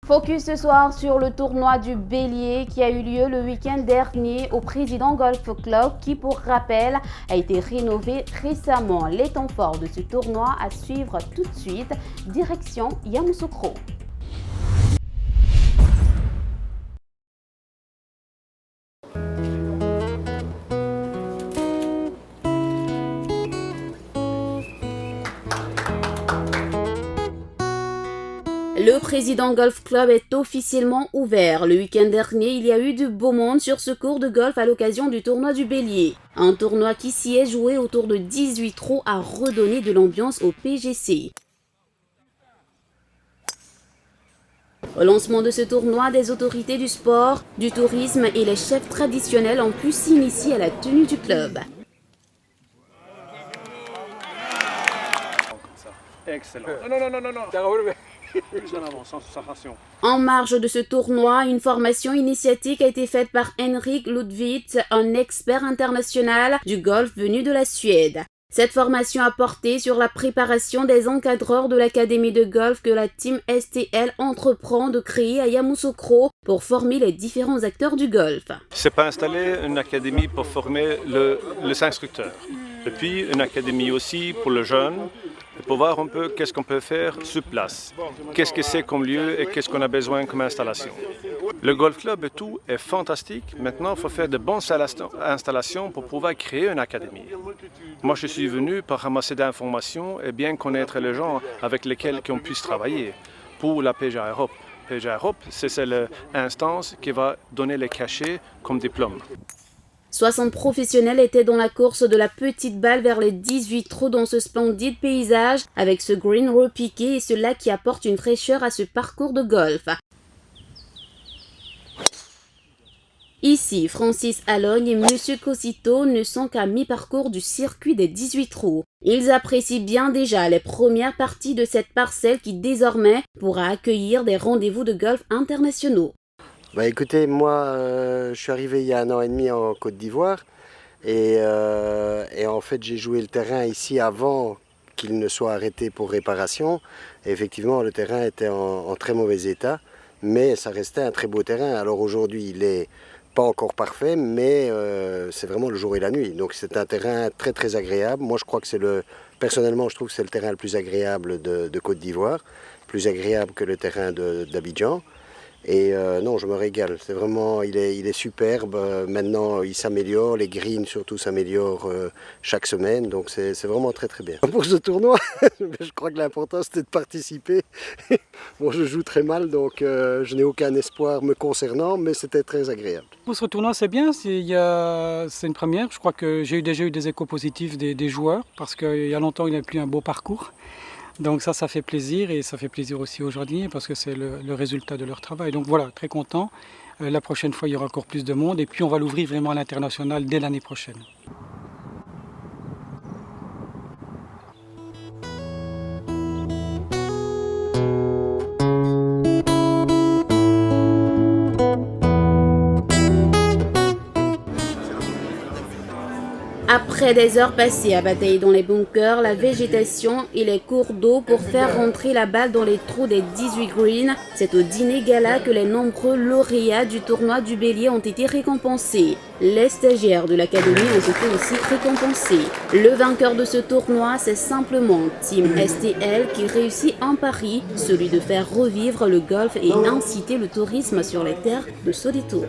Focus ce soir sur le tournoi du Bélier qui a eu lieu le week-end dernier au Président Golf Club qui, pour rappel, a été rénové récemment. Les temps forts de ce tournoi à suivre tout de suite. Direction Yamoussoukro. Le Président Golf Club est officiellement ouvert. Le week-end dernier, il y a eu du beau monde sur ce cours de golf à l'occasion du tournoi du Bélier. Un tournoi qui s'y est joué autour de 18 trous a redonné de l'ambiance au PGC. Au lancement de ce tournoi, des autorités du sport, du tourisme et les chefs traditionnels ont pu s'initier à la tenue du club. Excellent. Non. En marge de ce tournoi, une formation initiatique a été faite par Henrik Ludwig, un expert international du golf venu de la Suède. Cette formation a porté sur la préparation des encadreurs de l'académie de golf que la team STL entreprend de créer à Yamoussoukro pour former les différents acteurs du golf. C'est pas installer une académie pour former les instructeurs. Et puis une académie aussi pour le jeune, pour voir un peu qu'est-ce qu'on peut faire sur place. Qu'est-ce que c'est comme lieu et qu'est-ce qu'on a besoin comme installation. Le golf club et tout est fantastique. Maintenant, il faut faire de bonnes installations pour pouvoir créer une académie. Moi, je suis venu pour ramasser des informations et bien connaître les gens avec lesquels on puisse travailler pour la PGA Europe. PGA Europe, c'est l'instance qui va donner les cachets comme diplôme. 60 professionnels étaient dans la course de la petite balle vers les 18 trous dans ce splendide paysage, avec ce green repiqué et ce lac qui apporte une fraîcheur à ce parcours de golf. Ici, Francis Alogne et Monsieur Cosito ne sont qu'à mi-parcours du circuit des 18 trous. Ils apprécient bien déjà les premières parties de cette parcelle qui désormais pourra accueillir des rendez-vous de golf internationaux. Écoutez, moi je suis arrivé il y a 1 an et demi en Côte d'Ivoire et en fait j'ai joué le terrain ici avant qu'il ne soit arrêté pour réparation. Et effectivement, le terrain était en très mauvais état, mais ça restait un très beau terrain. Alors aujourd'hui il n'est pas encore parfait, mais c'est vraiment le jour et la nuit. Donc c'est un terrain très très agréable. Moi je crois que personnellement je trouve que c'est le terrain le plus agréable de Côte d'Ivoire, plus agréable que le terrain d'Abidjan. Et non, je me régale, c'est vraiment, il est superbe, maintenant il s'améliore, les greens surtout s'améliorent chaque semaine, donc c'est vraiment très très bien. Pour ce tournoi, je crois que l'important c'était de participer. Bon, je joue très mal, donc je n'ai aucun espoir me concernant, mais c'était très agréable. Pour ce tournoi, c'est bien, c'est une première. Je crois que j'ai déjà eu des échos positifs des joueurs, parce qu'il y a longtemps il n'y a plus un beau parcours. Donc ça fait plaisir et ça fait plaisir aussi aujourd'hui parce que c'est le résultat de leur travail. Donc voilà, très content. La prochaine fois, il y aura encore plus de monde et puis on va l'ouvrir vraiment à l'international dès l'année prochaine. Après des heures passées à batailler dans les bunkers, la végétation et les cours d'eau pour faire rentrer la balle dans les trous des 18 greens, c'est au dîner gala que les nombreux lauréats du tournoi du Bélier ont été récompensés. Les stagiaires de l'académie ont été aussi récompensés. Le vainqueur de ce tournoi, c'est simplement Team STL qui réussit un pari, celui de faire revivre le golf et inciter le tourisme sur les terres de Sodeto.